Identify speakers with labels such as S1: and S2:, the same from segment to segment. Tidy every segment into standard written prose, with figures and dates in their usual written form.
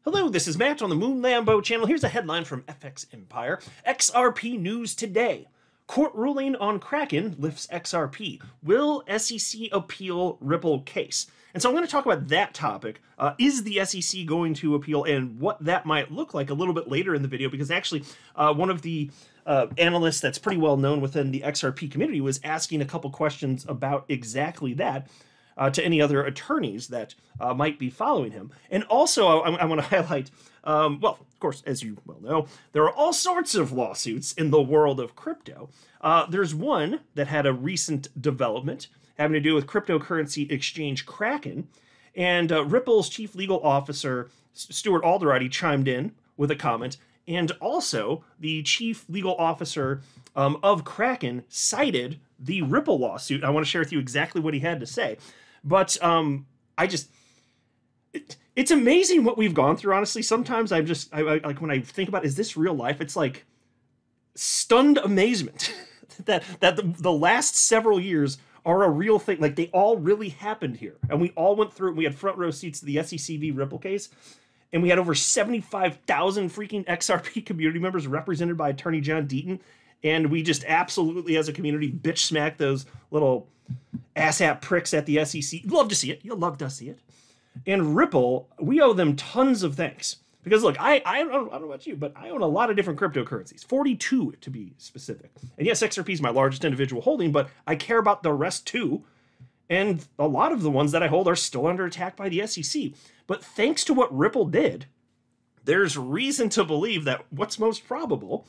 S1: Hello, this is Matt on the Moon Lambo channel. Here's a headline from FX Empire. XRP news today. Court ruling on Kraken lifts XRP. Will SEC appeal Ripple case? And so I'm going to talk about that topic. Is the SEC going to appeal, and what that might look like a little bit later in the video, because actually one of the analysts that's pretty well known within the XRP community was asking a couple questions about exactly that. To any other attorneys that might be following him. And also, I want to highlight, well, of course, as you well know, there are all sorts of lawsuits in the world of crypto. There's one that had a recent development having to do with cryptocurrency exchange Kraken, and Ripple's chief legal officer, Stuart Alderati, chimed in with a comment, and also the chief legal officer of Kraken cited the Ripple lawsuit. I want to share with you exactly what he had to say. But it's amazing what we've gone through, honestly. Sometimes I like, when I think about, is this real life? It's like stunned amazement that the last several years are a real thing. Like, they all really happened here. And we all went through it. We had front row seats to the SEC v. Ripple case. And we had over 75,000 freaking XRP community members represented by attorney John Deaton. And we just absolutely, as a community, bitch smack those little asshat pricks at the SEC. You'd love to see it. You'll love to see it. And Ripple, we owe them tons of thanks. Because look, I don't know about you, but I own a lot of different cryptocurrencies. 42 to be specific. And yes, XRP is my largest individual holding, but I care about the rest too. And a lot of the ones that I hold are still under attack by the SEC. But thanks to what Ripple did, there's reason to believe that what's most probable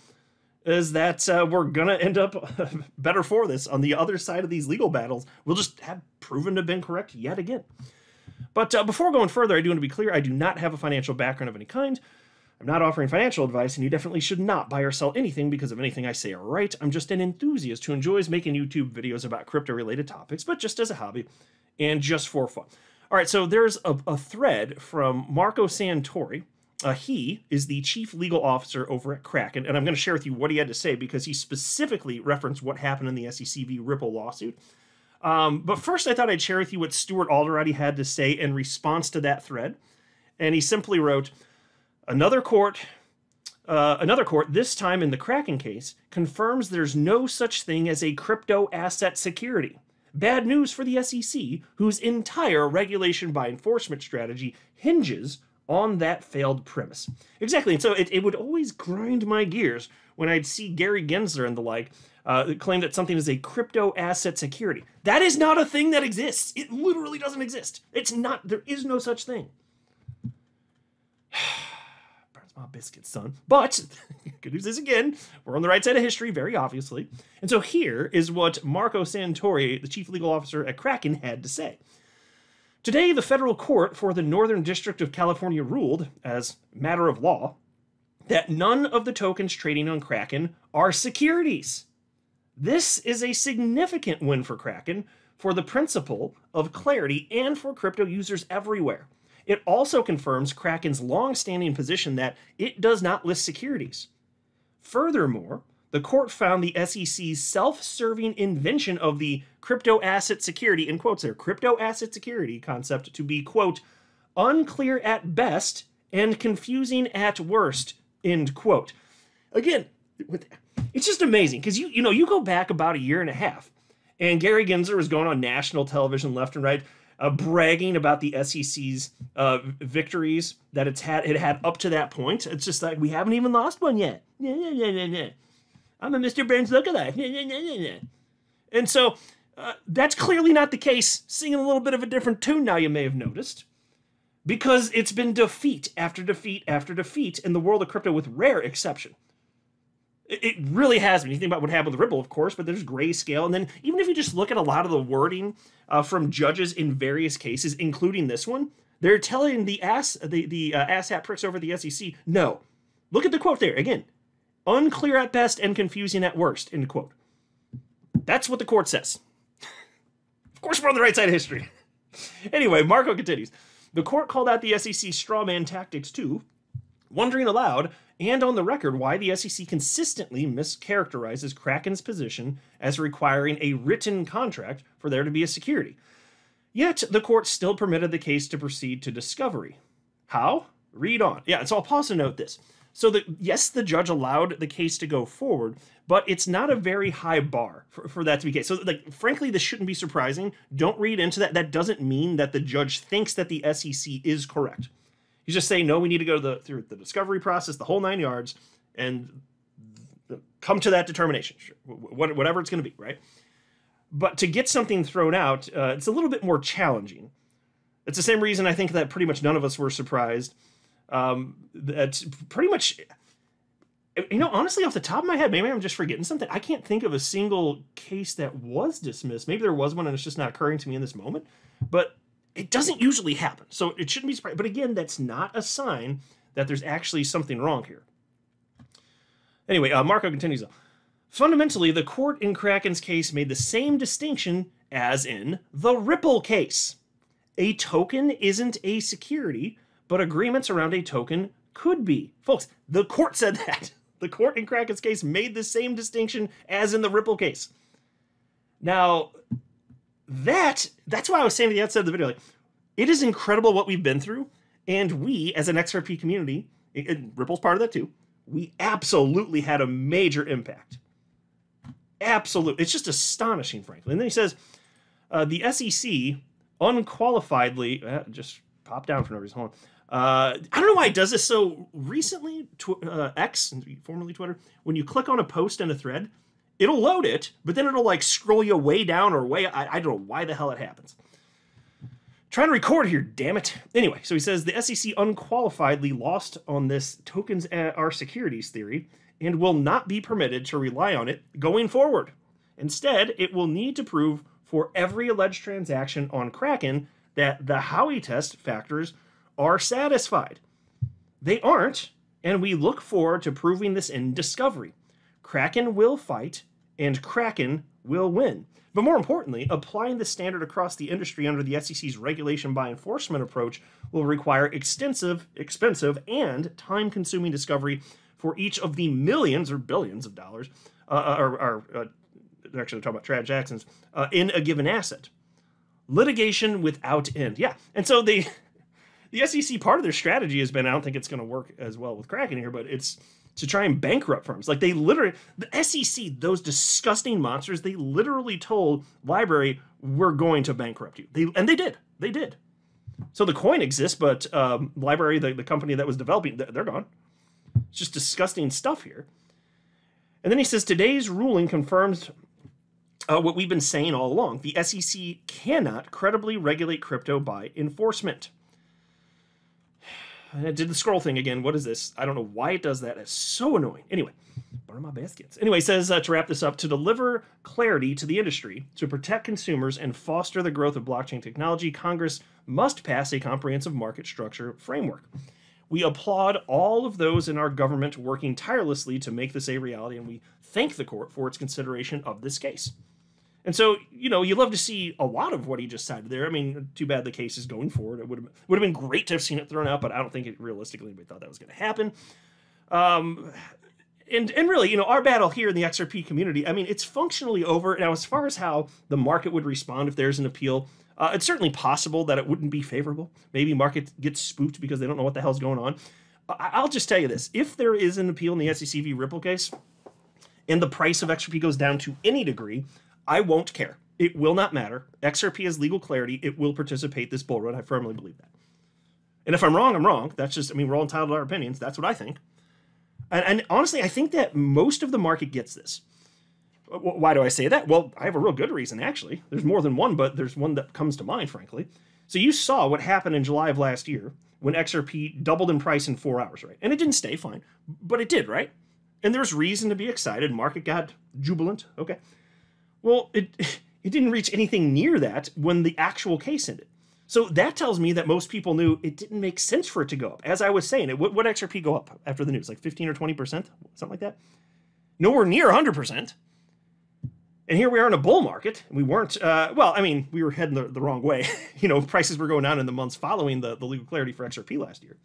S1: is that we're going to end up better for this on the other side of these legal battles. We'll just have proven to have been correct yet again. But before going further, I do want to be clear, I do not have a financial background of any kind. I'm not offering financial advice, and you definitely should not buy or sell anything because of anything I say or write. I'm just an enthusiast who enjoys making YouTube videos about crypto-related topics, but just as a hobby and just for fun. All right, so there's a thread from Marco Santori. He is the chief legal officer over at Kraken, and I'm going to share with you what he had to say because he specifically referenced what happened in the SEC v. Ripple lawsuit. But first, I thought I'd share with you what Stuart Alderati had to say in response to that thread. And he simply wrote, another court, this time in the Kraken case, confirms there's no such thing as a crypto asset security. Bad news for the SEC, whose entire regulation by enforcement strategy hinges on that failed premise. Exactly, and so it would always grind my gears when I'd see Gary Gensler and the like claim that something is a crypto asset security. That is not a thing that exists. It literally doesn't exist. It's not, there is no such thing. Burns my biscuits, son. But, good news is, again, we're on the right side of history, very obviously. And so here is what Marco Santori, the chief legal officer at Kraken, had to say. Today, the federal court for the Northern District of California ruled, as matter of law, that none of the tokens trading on Kraken are securities. This is a significant win for Kraken, for the principle of clarity, and for crypto users everywhere. It also confirms Kraken's long-standing position that it does not list securities. Furthermore, the court found the SEC's self-serving invention of the crypto asset security, in quotes there, crypto asset security concept to be, quote, unclear at best and confusing at worst, end quote. Again, it's just amazing because you go back about a year and a half and Gary Gensler was going on national television left and right bragging about the SEC's victories that it had up to that point. It's just like, we haven't even lost one yet. I'm a Mr. Burns lookalike. And so that's clearly not the case. Singing a little bit of a different tune now, you may have noticed. Because it's been defeat after defeat after defeat in the world of crypto with rare exception. It really has been. You think about what happened with Ripple, of course, but there's grayscale. And then even if you just look at a lot of the wording from judges in various cases, including this one, they're telling the asshat pricks over the SEC, no. Look at the quote there. Again, unclear at best and confusing at worst, end quote. That's what the court says. Of course, we're on the right side of history. Anyway, Marco continues. The court called out the SEC's straw man tactics too, wondering aloud and on the record why the SEC consistently mischaracterizes Kraken's position as requiring a written contract for there to be a security. Yet, the court still permitted the case to proceed to discovery. How? Read on. Yeah, so I'll pause to note this. So yes, the judge allowed the case to go forward, but it's not a very high bar for that to be the case. So like, frankly, this shouldn't be surprising. Don't read into that. That doesn't mean that the judge thinks that the SEC is correct. He's just saying, no, we need to go through the discovery process, the whole 9 yards, and come to that determination, sure, whatever it's going to be, right? But to get something thrown out, it's a little bit more challenging. It's the same reason I think that pretty much none of us were surprised. That's pretty much, you know, honestly, off the top of my head, maybe I'm just forgetting something. I can't think of a single case that was dismissed. Maybe there was one and it's just not occurring to me in this moment, but it doesn't usually happen. So it shouldn't be surprising. But again, that's not a sign that there's actually something wrong here. Anyway, Marco continues. Fundamentally, the court in Kraken's case made the same distinction as in the Ripple case. A token isn't a security, but agreements around a token could be. Folks, the court said that. The court in Kraken's case made the same distinction as in the Ripple case. Now, that's why I was saying at the outset of the video, like, it is incredible what we've been through, and we, as an XRP community, and Ripple's part of that too, we absolutely had a major impact. Absolutely. It's just astonishing, frankly. And then he says, the SEC unqualifiedly, just pop down for no reason, hold on. I don't know why it does this so recently, X, formerly Twitter, when you click on a post in a thread, it'll load it, but then it'll like scroll you way down or way, I don't know why the hell it happens. Trying to record here, damn it. Anyway, so he says the SEC unqualifiedly lost on this tokens are securities theory and will not be permitted to rely on it going forward. Instead, it will need to prove for every alleged transaction on Kraken that the Howey test factors are satisfied. They aren't, and we look forward to proving this in discovery. Kraken will fight, and Kraken will win. But more importantly, applying the standard across the industry under the SEC's regulation by enforcement approach will require extensive, expensive, and time-consuming discovery for each of the millions or billions of dollars, they're actually talking about transactions, in a given asset. Litigation without end. Yeah, and so the SEC, part of their strategy has been, I don't think it's going to work as well with Kraken here, but it's to try and bankrupt firms. Like they literally, the SEC, those disgusting monsters, they literally told Library, we're going to bankrupt you. And they did. They did. So the coin exists, but Library, the company that was developing, they're gone. It's just disgusting stuff here. And then he says, today's ruling confirms what we've been saying all along. The SEC cannot credibly regulate crypto by enforcement. I did the scroll thing again. What is this? I don't know why it does that. It's so annoying. Anyway, burn my baskets. Anyway, it says to wrap this up, to deliver clarity to the industry, to protect consumers, and foster the growth of blockchain technology, Congress must pass a comprehensive market structure framework. We applaud all of those in our government working tirelessly to make this a reality, and we thank the court for its consideration of this case. And so, you know, you love to see a lot of what he just cited there. I mean, too bad the case is going forward. It would have been great to have seen it thrown out, but I don't think realistically anybody thought that was going to happen. And really, you know, our battle here in the XRP community, I mean, it's functionally over. Now, as far as how the market would respond if there's an appeal, it's certainly possible that it wouldn't be favorable. Maybe market gets spooked because they don't know what the hell's going on. I'll just tell you this. If there is an appeal in the SEC v. Ripple case and the price of XRP goes down to any degree, I won't care. It will not matter. XRP has legal clarity. It will participate this bull run. I firmly believe that. And if I'm wrong, I'm wrong. That's just, I mean, we're all entitled to our opinions. That's what I think. And honestly, I think that most of the market gets this. Why do I say that? Well, I have a real good reason, actually. There's more than one, but there's one that comes to mind, frankly. So you saw what happened in July of last year when XRP doubled in price in 4 hours, right? And it didn't stay fine, but it did, right? And there's reason to be excited. Market got jubilant. Okay. Well, it didn't reach anything near that when the actual case ended. So that tells me that most people knew it didn't make sense for it to go up. As I was saying, what XRP go up after the news? Like 15 or 20%? Something like that? Nowhere near 100%. And here we are in a bull market. We weren't, well, I mean, we were heading the wrong way. You know, prices were going down in the months following the legal clarity for XRP last year.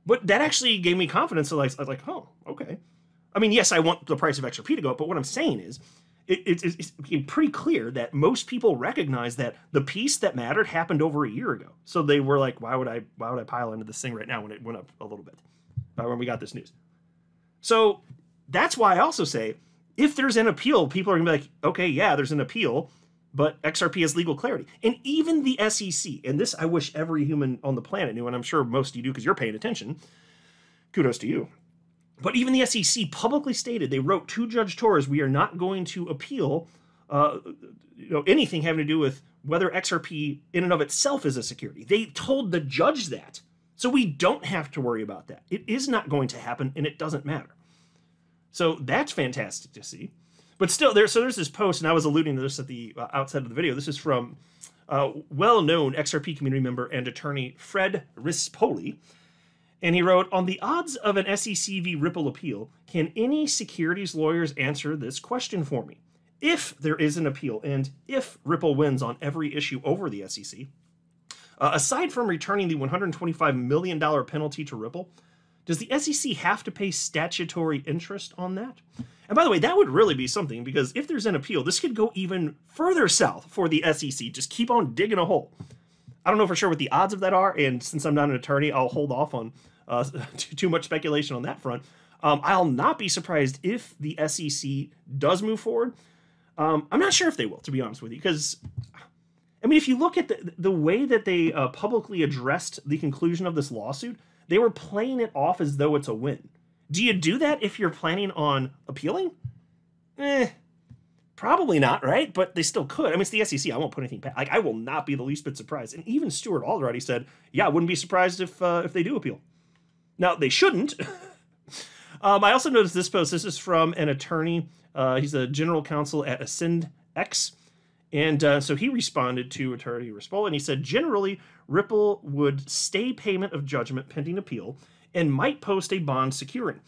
S1: But that actually gave me confidence. So I was like, oh, okay. I mean, yes, I want the price of XRP to go up, but what I'm saying is, It's became pretty clear that most people recognize that the piece that mattered happened over a year ago. So they were like, why would I pile into this thing right now when it went up a little bit when we got this news? So that's why I also say, if there's an appeal, people are gonna be like, okay, yeah, there's an appeal, but XRP has legal clarity. And even the SEC, and this I wish every human on the planet knew, and I'm sure most of you do because you're paying attention. Kudos to you. But even the SEC publicly stated, they wrote to Judge Torres, we are not going to appeal anything having to do with whether XRP in and of itself is a security. They told the judge that. So we don't have to worry about that. It is not going to happen, and it doesn't matter. So that's fantastic to see. But still, there's this post, and I was alluding to this at the outset of the video. This is from well-known XRP community member and attorney Fred Rispoli. And he wrote, on the odds of an SEC v. Ripple appeal, can any securities lawyers answer this question for me? If there is an appeal, and if Ripple wins on every issue over the SEC, aside from returning the $125 million penalty to Ripple, does the SEC have to pay statutory interest on that? And by the way, that would really be something, because if there's an appeal, this could go even further south for the SEC. Just keep on digging a hole. I don't know for sure what the odds of that are, and since I'm not an attorney, I'll hold off on too much speculation on that front. I'll not be surprised if the SEC does move forward. I'm not sure if they will, to be honest with you, because, I mean, if you look at the way that they publicly addressed the conclusion of this lawsuit, they were playing it off as though it's a win. Do you do that if you're planning on appealing? Probably not, right? But they still could. I mean, it's the SEC. I won't put anything past. Like, I will not be the least bit surprised. And even Stuart already said, yeah, I wouldn't be surprised if they do appeal. Now, they shouldn't. I also noticed this post. This is from an attorney. He's a general counsel at Ascend X. And so he responded to attorney Rispoli, and he said, generally, Ripple would stay payment of judgment pending appeal and might post a bond securing.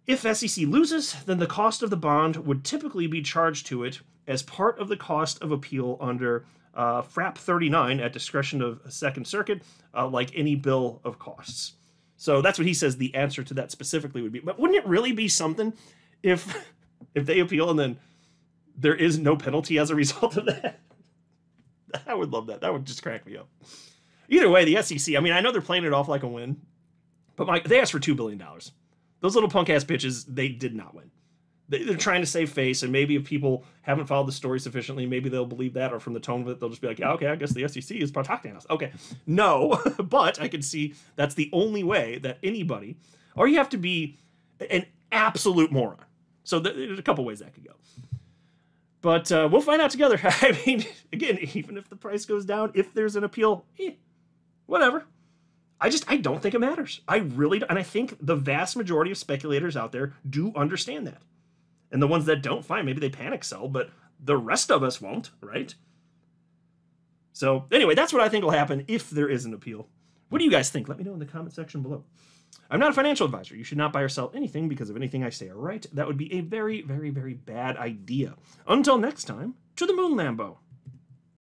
S1: If SEC loses, then the cost of the bond would typically be charged to it as part of the cost of appeal under FRAP 39 at discretion of Second Circuit, like any bill of costs. So that's what he says the answer to that specifically would be. But wouldn't it really be something if they appeal and then there is no penalty as a result of that? I would love that. That would just crack me up. Either way, the SEC, I mean, I know they're playing it off like a win, but they asked for $2 billion. Those little punk-ass bitches, they did not win. They're trying to save face, and maybe if people haven't followed the story sufficiently, maybe they'll believe that, or from the tone of it, they'll just be like, yeah, okay, I guess the SEC is protecting us. Okay, no, but I can see that's the only way that anybody, or you have to be an absolute moron. So there's a couple ways that could go. But we'll find out together. I mean, again, even if the price goes down, if there's an appeal, whatever. I don't think it matters. I really don't. And I think the vast majority of speculators out there do understand that. And the ones that don't, fine, maybe they panic sell, but the rest of us won't, right? So anyway, that's what I think will happen if there is an appeal. What do you guys think? Let me know in the comment section below. I'm not a financial advisor. You should not buy or sell anything because of anything I say or write. That would be a very, very, very bad idea. Until next time, to the moon, Lambo.